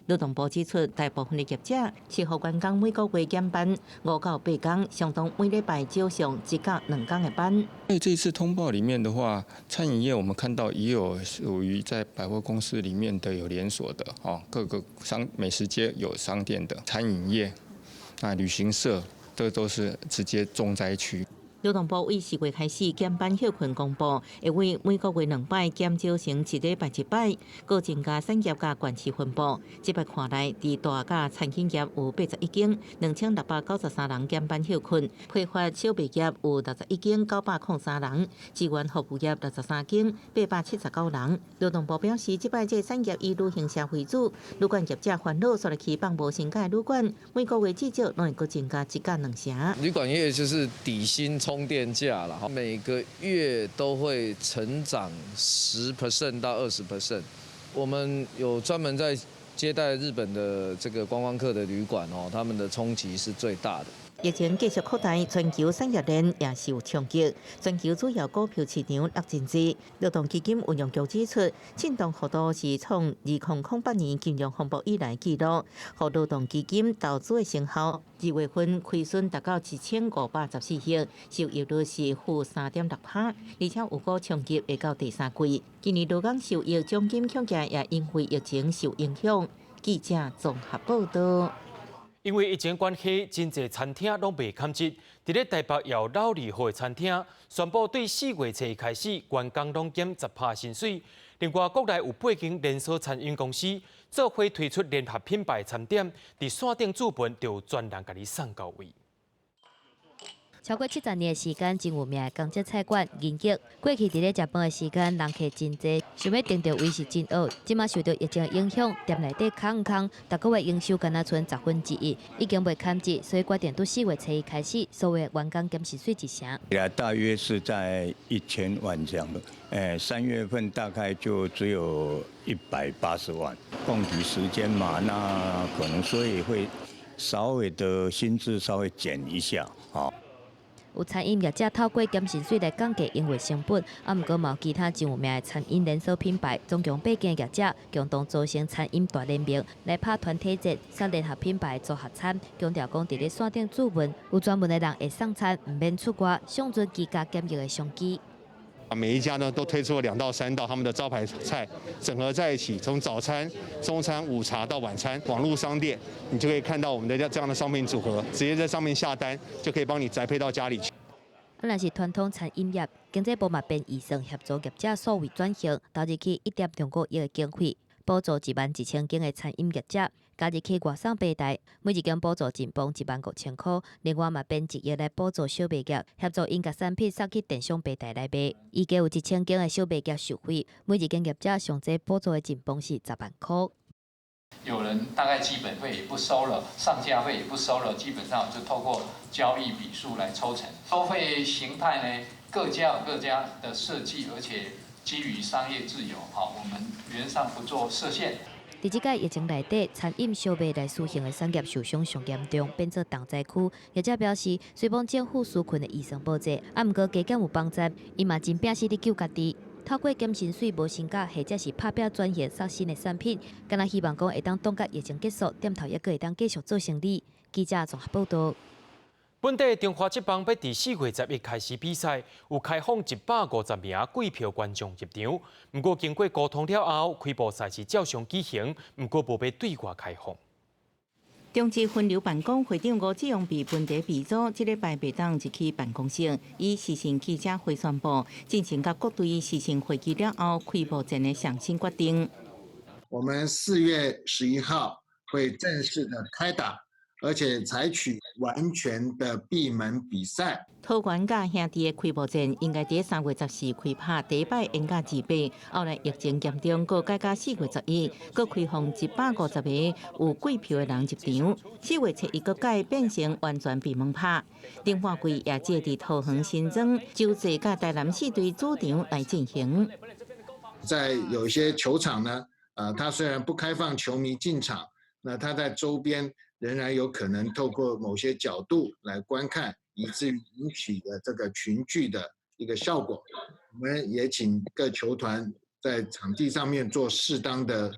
劳动部指出，大部分的业者是互员工每个月减班5到8天，相当每礼拜少上1到2天的班。所以这一次通报里面的话，餐饮业我们看到也有属于在百货公司里面的有连锁的哦，各个美食街有商店的餐饮业，旅行社，这都是直接重灾区。劳动部为4月开始减班休群公布，会为每个月2摆减少成1礼拜1摆，搁增加产业甲县市分布。这摆看来，伫大甲餐饮业有81间，2693人减班休群；批发小卖业有61间，903人；志愿服务业63间，879人。劳动部表示，这摆这产业以旅行社为主，旅馆业者烦恼所来期放无薪假的旅馆，每个月至少拢会搁增加1到2成。旅馆业就是底薪充电价了，每个月都会成长10% 到20%。我们有专门在接待日本的这个观光客的旅馆哦，他们的冲击是最大的。疫情继续扩大，全球产业链也受冲击。全球主要股票市场落前值，流动基金运用局指出，震动幅度是从2008年金融风暴以来纪录。和流动基金投资的成效，2月份亏损达到7514亿，收益率是-3.6%，而且有股冲击会到第三季。今年劳工收益奖金恐价也因为疫情受影响。记者综合报道。因为疫情关系，真侪餐厅拢未堪接。伫咧台北有老二号的餐厅宣布，对4月初开始，员工拢减10%薪水。另外，国内有8间连锁餐饮公司做伙推出联合品牌餐点，伫线顶注本就专人甲你送到位。超过70年的时间，真有名的江浙菜馆延续。过去伫咧食饭的时间，人客真多，想要订到位是真恶。即马受到疫情的影响，店内底空，逐个月营收敢若剩1/10，已经未堪接，所以决定对4月初1开始，所有员工减薪水1成。大约是在1000万这样的，3月份大概就只有180万。供体时间嘛，那可能所以会稍微的薪资稍微减一下，好。有餐饮业者透过减薪水来降低营运成本，毋过嘛有其他真有名的餐饮连锁品牌，总共8间业者共同组成餐饮大联盟，来拍团体节，送联合品牌组合餐，强调讲伫咧线顶注文，有专门的人会送餐，唔免出外，上准居家检疫的商机。每一家呢都推出了2到3道他们的招牌菜，整合在一起，从早餐、中餐、午茶到晚餐，网络商店你就可以看到我们的这样的商品组合，直接在上面下单就可以帮你宅配到家里去。若是传统餐饮业，经济部嘛便预算协助业者数位转型，投入去1.5亿的经费，补助11000间的餐饮业者。加入去外送平台，每一间补助进帮15000块。另外嘛，编1亿来补助小卖业，协助因甲产品送去电商平台来卖。预计有1000间的小卖业受惠，每一间业者上济补助的进帮是10万块。有人大概基本费也不收了，上架费也不收了，基本上就透过交易笔数来抽成。收费形态呢，各家有各家的设计，而且基于商业自由，我们原则上不做设限。伫即届疫情内底，餐饮小卖来输行的产业受伤上严重，变做重灾区。业者表示，虽帮政府纾困的预算补助，毋过加减有帮助，伊嘛真拼死伫救家己。透过减薪水无薪假，或者是拍拼转型刷新的产品，敢若希望讲会当等甲疫情结束，店头也阁会当继续做生意。记者综合报道。本地中华职棒要伫4月11开始比赛，有开放150名贵票观众入场。不过经过沟通了后，开幕赛事照常举行，不过无被对外开放。中职分流办公会长吴志勇被本地比组即礼拜袂当入去办公室，以事前记者会宣布，进行甲各队事前会议了后，开幕前的上新决定。我们4月11号会正式的开打。而且采取完全的闭门比赛。桃园甲兄弟的开幕战应该伫3月14开拍，第一摆演甲2倍，后来疫情严重，搁改到4月11，搁开放150个有贵票的人入场。4月初1个改变成完全闭门拍。另外季也借伫桃园新庄、洲际甲台南4队主场来进行。在有一些球场呢，它虽然不开放球迷进场，那它在周边仍然有可能透过某些角度来观看，以至于引起的这个群聚的一个效果。我们也请各球团在场地上面做适当的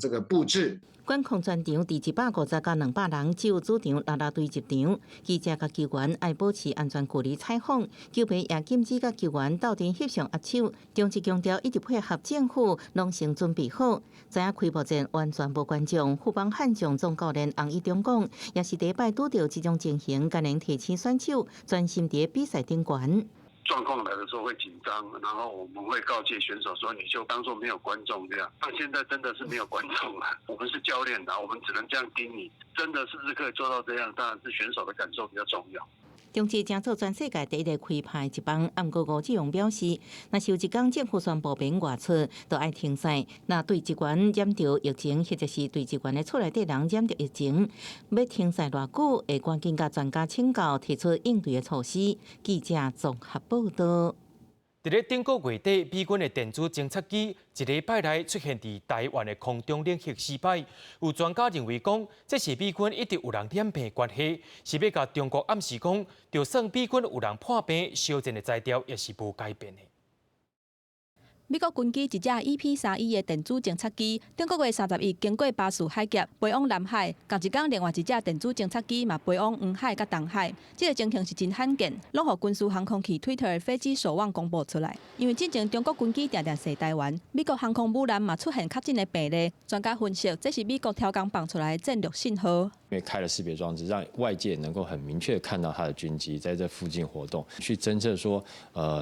这个布置。管控全场伫150到200人，只有主场啦啦队入场。记者甲球员爱保持安全距离采访，球迷也禁止甲球员斗阵翕相握手。中职强调一直配合政府，拢先准备好。知影开幕战完全无观众，富邦悍将总教练洪一中讲，也是第一摆拄到这种情形，甘能提醒选手专心伫比赛顶悬。状况来的时候会紧张，然后我们会告诫选手说，你就当作没有观众这样。但现在真的是没有观众了，我们是教练的，我们只能这样盯你。真的是不是可以做到这样？当然是选手的感受比较重要。中职争做全世界第一个开拍一帮，毋过吴志勇表示，若是有一天政府宣布免外出，就爱停赛。那对职员染到疫情，或者是对职员的厝内底人染到疫情，要停赛偌久，会赶紧甲专家请教，提出应对的措施。记者综合报道。伫咧顶个月底，美军的电子侦测机一礼拜内出现伫台湾的空中领域失败。有专家认为讲，这是美军一直有人染病关系，是要甲中国暗示讲，就算美军有人破病，小战的材料也是无改变的。美国军机一架 EP-31的电子侦测机，顶个月31日经过巴士海峡飞往南海，同一天另外一架电子侦测机嘛飞往黄海甲东海。这个情形是真罕见，拢互军事航空器 Twitter 的飞机守望公布出来。因为之前中国军机常常射台湾，美国航空母舰嘛出现较真的病例。专家分析，这是美国挑工放出来的战略信号。因为开了识别装置，让外界能够很明确的看到它的军机在这附近活动，去侦测说，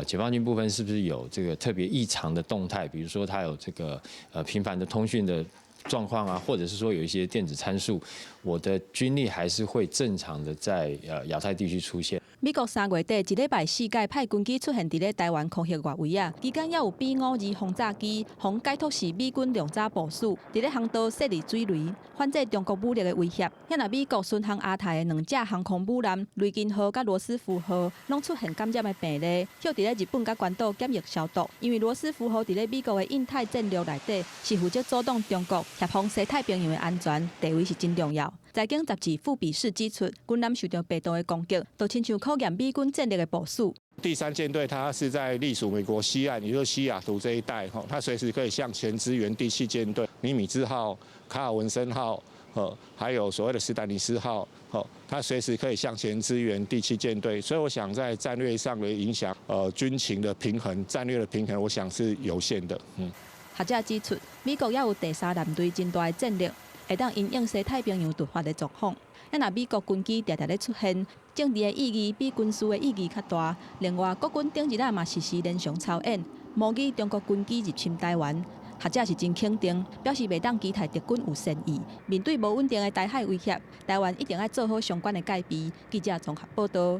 解放军部分是不是有这个特别异常的动态，比如说它有这个频繁的通讯的状况啊，或者是说有一些电子参数，我的军力还是会正常的在亚太地区出现。美国3月底一礼拜4届派军机出现伫咧台湾空域外围啊，期间也有 B-52轰炸机，互解脱是美军量早部署，伫咧航道设立水雷，反制中国武力的威胁。也那美国巡航亚太的2架航空母舰雷根号甲罗斯福号，拢出现感染的病例，叫伫咧日本甲关岛检疫消毒。因为罗斯福号伫咧美国的印太战略内底，是负责阻挡中国协防西太平洋的安全，地位是真重要。财经杂志富比士指出，军舰受到病毒的攻击，就亲像考验美军战略的部署。第3舰队它是在隶属美国西岸，也就是西雅图这一带，它随时可以向前支援第7舰队、尼米兹号、卡尔文森号，还有所谓的史丹尼斯号，它随时可以向前支援第7舰队。所以我想在战略上的影响，军情的平衡、战略的平衡，我想是有限的。学者指出，美国也有第3舰队真大的战略。会当因应西太平洋突发的状况，也若美国军机常常咧出现，政治的意义比军事的意义较大。另外，国军顶一日嘛实施连续操演，模拟中国军机入侵台湾。学者是真肯定，表示袂当期待敌军有善意。面对无稳定的台海威胁，台湾一定要做好相关的戒备。记者综合报道。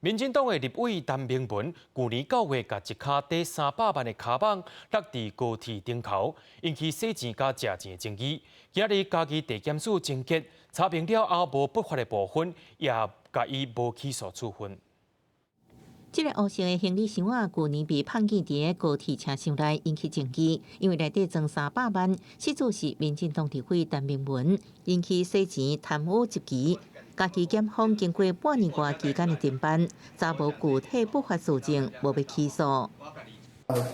民进党的立委陈明文，去年9月甲一卡底300万的卡棒落伫高铁顶头，引起洗钱甲食钱的争议。今日家己地检署侦结，查明了后无不法的部分，也甲伊无起诉处分。这个乌色的行李箱啊，去年被碰见伫高铁车厢内，引起争议，因为内底装300万，失主是民进党立委陈明文，引起洗钱贪污集集。家己检方经过半年多期间的侦办，查无具体不法事情，无被起诉。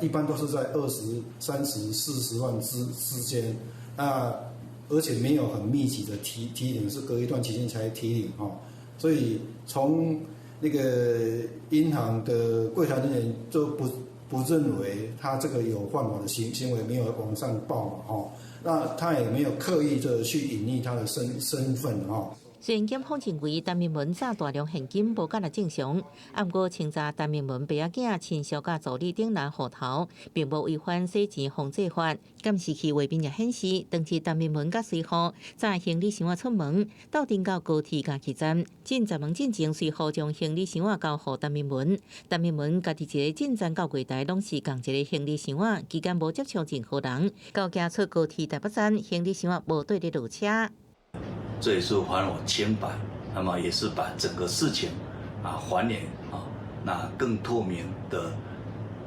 一般都是在20、30、40万之间，而且没有很密集的提领，是隔一段期间才提领哈。所以从那个银行的柜台人员就不认为他这个有犯法的行为，没有往上报嘛哈。那他也没有刻意的去隐匿他的身份哈。虽然检方认为陈明文诈大量现金无敢若正常，不过清查陈明文爸仔囝亲属甲助理等人户头，并无违反洗钱防治法。监视器画面也显示，当时陈明文甲随后载行李箱出门，到顶到高铁加气站，进闸门进前随后将行李箱交予陈明文。陈明文家己一个进站到柜台，拢是共一个行李箱，期间无接触任何人。到行出高铁台北站，行李箱无对咧落车。这也是还我清白，那么也是把整个事情还原那更透明的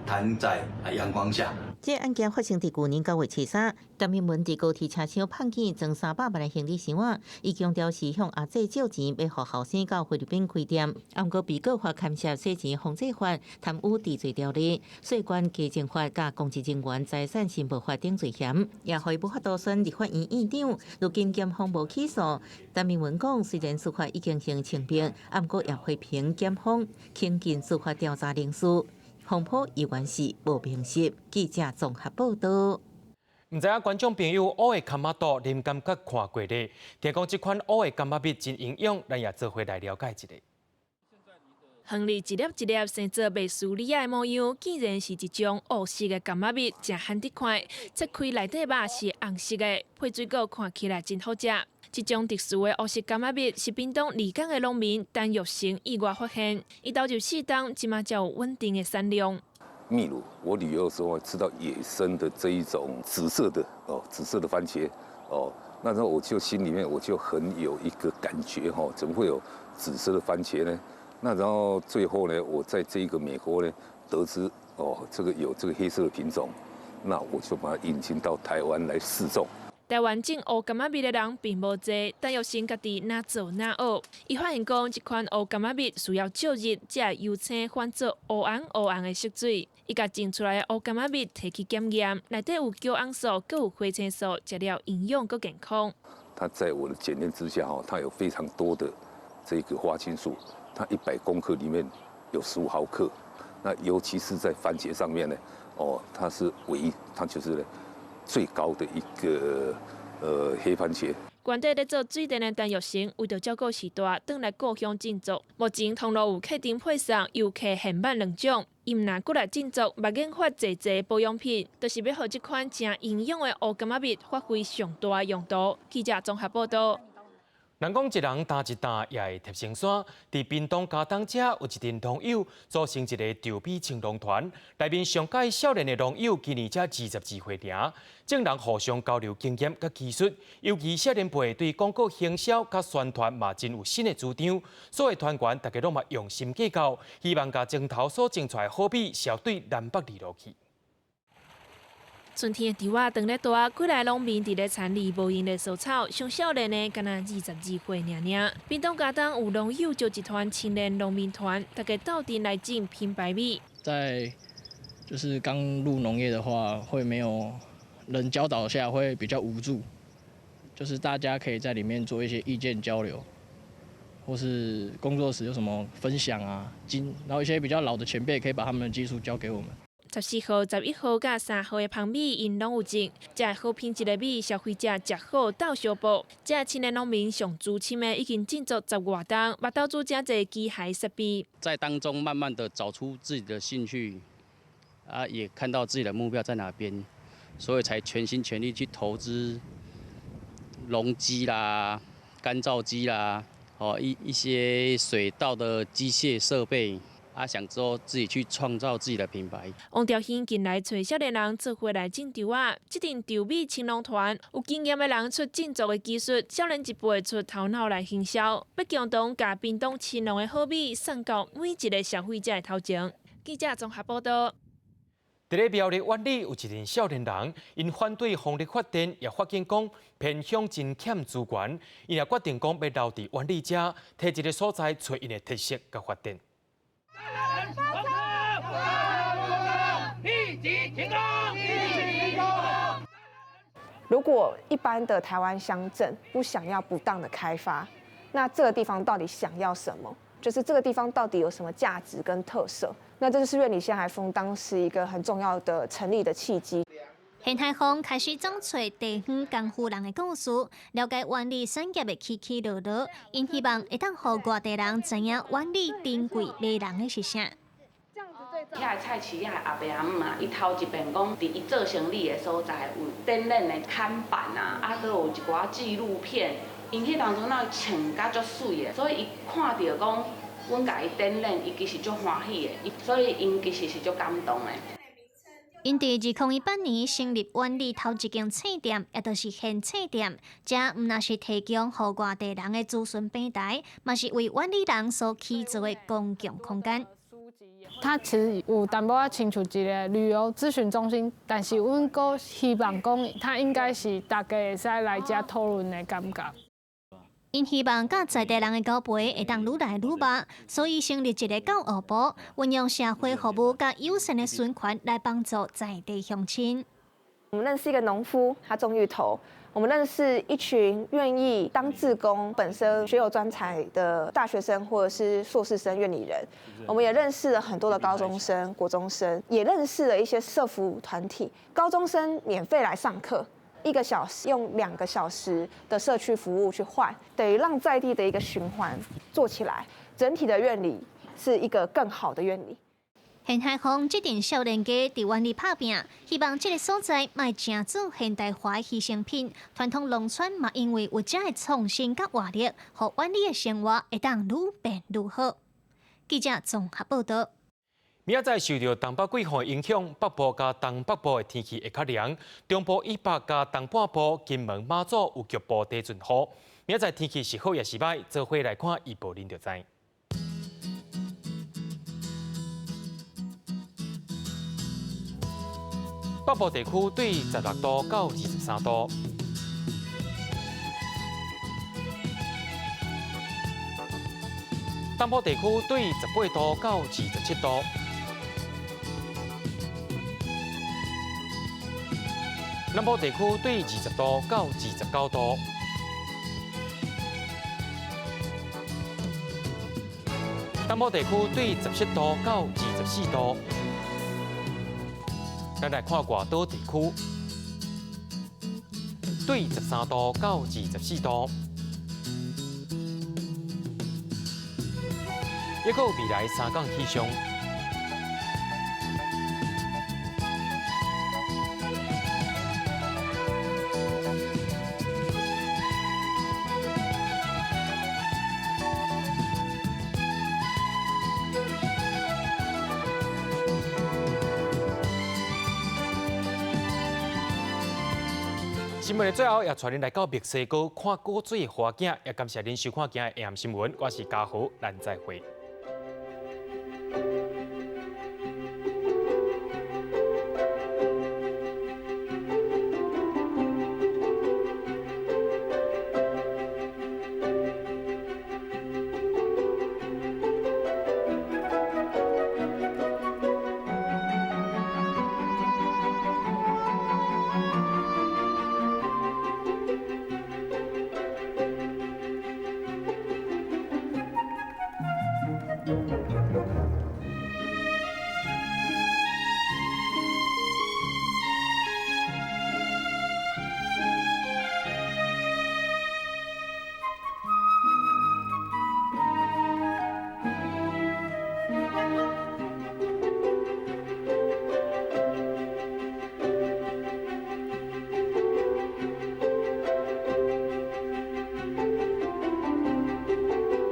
摊在阳光下。这案件发生伫去年9月7日，陈明文伫高铁车厢碰见装300万的行李箱，伊强调是向阿姐借钱，要互后生到菲律宾开店。不过被告发牵涉洗钱防治法、贪污治罪条例、税关基征法甲公职人员财产申报法等罪嫌，也可以无法度选立法院院长。如今检方无起诉，陈明文讲，虽然司法已经成清白，不过也批评检方轻尽司法调查人事。黄埔议员是无平息，记者综合报道。唔知影观众朋友乌的柑仔肚，您感觉看过咧？听讲这款乌的柑仔蜜真营养，咱也做伙来了解一下。亨利一粒一粒生做袂输理的模样，竟然是一种乌色的柑仔蜜，真罕得看。切开内底肉是红色的，配水果看起来真好食。这种特殊的乌色柑仔蜜是屏东离港的农民单育成意外发现，一到就4冬，即马才有稳定的产量。秘鲁，我旅游的时候吃到野生的这一种紫色的番茄那时候我就心里面我就很有一个感觉怎么会有紫色的番茄呢？那然后最后呢，我在这个美国呢得知这个有这个黑色的品种，那我就把它引进到台湾来试种。台湾种乌柑仔蜜的人并无多，但又先家己哪做哪学。伊发现讲，这款乌柑仔蜜需要少日才会油青换做乌红的色水。伊甲种出来的乌柑仔蜜提去检验，内底有胶红素，佮有花青素，食了营养佮健康。它在我的检验之下，它有非常多的这个花青素，它100公克里面有15毫克。那尤其是在番茄上面呢，它是它就是最高的一个黑番茄。原地咧做水电的陈玉成，为着照顾时代，转来故乡种植。目前通路有客丁配送、游客现买2种。伊毋若过来种植，目研发济保养品，就是要让这款真营养的乌柑仔蜜发挥上大的用途。记者综合报道。人讲一人担一担，也会贴成山。伫屏东嘉东遮有一群农友组成一个稻米青农团，内面上届少年的农友今年才22岁尔，众人互相交流经验甲技术，尤其少年辈对广告行销甲宣传嘛真有新的主张。所有团员大家拢嘛用心计较，希望甲前头所种出来好米销对南北二路去。春天的稻仔长咧大，几来农民伫咧田里无用的蔬草，上少年的敢若22岁尔。屏东嘉东有农友就一团青年农民团，大家斗阵来种品白米。在就是刚入农业的话，会没有人教导下，会比较无助。就是大家可以在里面做一些意见交流，或是工作时有什么分享啊，然后一些比较老的前辈可以把他们的技术交给我们。14号、11号、甲3号的芳米，因拢有种，才好品质的米，消费者食好斗相报。这青年农民上资深的已经种植10外冬，目斗做真侪机械设备，在当中慢慢的找出自己的兴趣，也看到自己的目标在哪边，所以才全心全力去投资农机啦、干燥机啦，一些水稻的机械设备。想之后自己去创造自己的品牌。王兆兴近来找少年人做伙来种稻仔，这阵稻米青农团有经验的人出种植的技术，少年一辈出头脑来行销，要共同把屏东青农的好米送到每一个消费者的头前。记者综合报道。伫咧苗栗湾里有一群少年人，因反对风力发电，也发现讲偏乡真欠资源，因也决定讲要留伫湾里遮，摕一个所在找因的特色甲发展。如果一般的台湾乡镇不想要不当的开发，那这个地方到底想要什么？就是这个地方到底有什么价值跟特色？那这就是苑里仙海峰当时一个很重要的成立的契机。仙海峰开始找找地方工夫人的故事，了解湾里产业的起起落落，因希望会当让外地人知影湾里珍贵迷人的是啥。遐个菜市遐个阿伯阿姆啊，伊头一遍讲，伫伊做生意的所在有展览的看板啊，搁有一寡纪录片，因迄当中那穿甲足水的，所以伊看到讲，阮甲伊展览，伊其实足欢喜的，所以因其实是足感动的。因伫2018年成立湾里头一间册店，也就是现册店，这毋但是提供予外地人的资讯平台，嘛是为湾里人所起造的公共空间。它其实有淡薄仔亲像一个旅游咨询中心，但是阮阁希望讲，它应该是大家会使来遮讨论的感觉。因希望甲在地人的交陪会当愈来愈密，所以成立一个教育部，运用社会服务甲友善的宣传来帮助在地乡亲。我们认识一个农夫，他种芋头。我们认识一群愿意当志工、本身学有专才的大学生或者是硕士生、院里人。我们也认识了很多的高中生、国中生，也认识了一些社服团体。高中生免费来上课，1个小时用2个小时的社区服务去换，等于让在地的一个循环做起来，整体的院里是一个更好的院里。仙海峰这阵少年家伫湾里打拼，希望这个所在卖正做现代化的牺牲品，传统农村嘛因为有这的创新甲活力，互湾里的生活会当愈变愈好。记者综合报道。明仔载受到东北季候影响，北部甲东北部的天气会较凉，中部以北甲东半部、金门、马祖有局部地阵雨。明仔载天气是好也是歹，做伙来看预报，恁就知。北部地区对16度到23度。东部地区对18度到27度。南部地区对20度到29度。东部地区对17度到24度。咱来看外岛地区，对13度到24度。还有未来3港气象。新闻的最后，也带您来到墨西哥看古水的花景，也感谢您收看今日的 AM 新闻，我是嘉豪，咱再会。